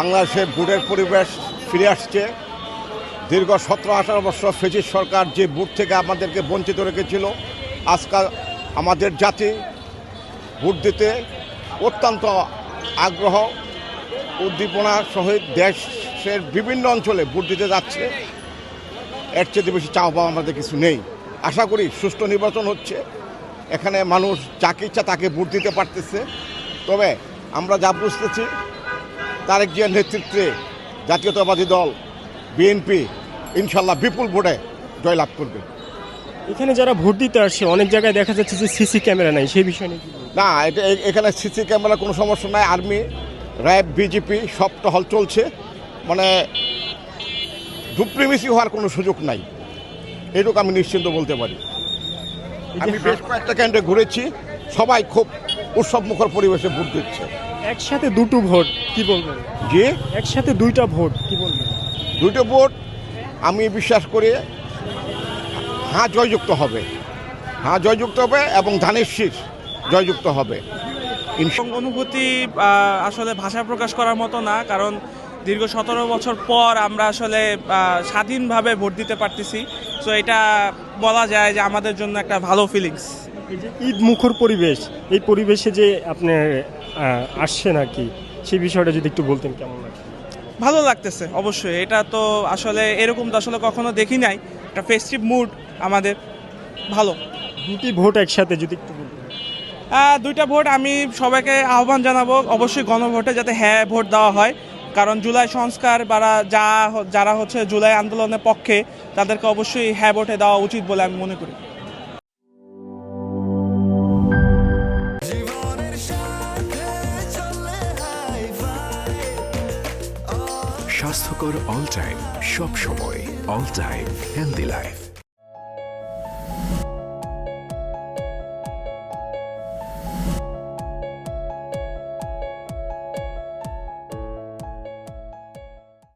বাংলাদেশে ভোটের পরিবেশ ফিরে আসছে। দীর্ঘ 17-18 বছর ফেসিস সরকার যে ভোট থেকে আমাদেরকে বঞ্চিত রেখেছিল, আজকাল আমাদের জাতি ভোট দিতে অত্যন্ত আগ্রহ উদ্দীপনার সহিত দেশের বিভিন্ন অঞ্চলে ভোট দিতে যাচ্ছে। এর চেয়ে বেশি চাওয়া পাওয়া আমাদের কিছু নেই। আশা করি সুষ্ঠু নির্বাচন হচ্ছে, এখানে মানুষ যাকে ইচ্ছা তাকে ভোট দিতে পারতেছে। তবে আমরা যা বুঝতেছি, তারেক জিয়ার নেতৃত্বে জাতীয়তাবাদী দল বিএনপি ইনশাল্লাহ বিপুল ভোটে জয়লাভ করবে। এখানে যারা ভোট দিতে আসছে অনেক জায়গায় দেখা যাচ্ছে যে সিসি ক্যামেরা নাই, সেই বিষয় নিয়ে কি বলবেন? না, এখানে সিসি ক্যামেরা কোনো সমস্যা নাই। আর্মি, র্যাব, বিজেপি সব টহল চলছে, মানে ধুপড়িমিছি হওয়ার কোনো সুযোগ নাই, এটুকু আমি নিশ্চিন্ত বলতে পারি। আমি বেশ কয়েকটা কেন্দ্রে ঘুরেছি, সবাই খুব উৎসবমুখর পরিবেশে ভোট দিচ্ছে। একসাথে দুটো ভোট কি বলবেন? যে একসাথে দুইটা ভোট কি বলবেন? দুটো ভোট আমি বিশ্বাস করি হ্যাঁ জয়যুক্ত হবে, হ্যাঁ জয়যুক্ত হবে এবং ধানের শীষ জয়যুক্ত হবে। অনুভূতি আসলে ভাষা প্রকাশ করার মতো না, কারণ দীর্ঘ 17 বছর পর আমরা আসলে স্বাধীনভাবে ভোট দিতে পারতেছি। সো এটা বলা যায় যে আমাদের জন্য একটা ভালো ফিলিংস। এই যে ঈদ মুখর পরিবেশ, এই পরিবেশে যে আপনি আসছেন আর কি, সেই বিষয়টা যদি একটু বলতেন কেমন লাগে? ভালো লাগতেছে অবশ্যই, এটা তো আসলে এরকম তো আসলে কখনো দেখি নাই। একটা ফেস্টিভ মুড আমাদের, ভালো। দুটি ভোট একসাথে যদি একটু বলতেন। দুইটা ভোট আমি সবাইকে আহ্বান জানাবো অবশ্যই গণভোটে যাতে হ্যাঁ ভোট দেওয়া হয়, কারণ জুলাই সংস্কার বা যারা হচ্ছে জুলাই আন্দোলনের পক্ষে তাদেরকে অবশ্যই হ্যাঁ ভোটে দেওয়া উচিত বলে আমি মনে করি। স্বাস্থ্যকর অল টাইম, সব সময় অল টাইম হেলদি লাইফ।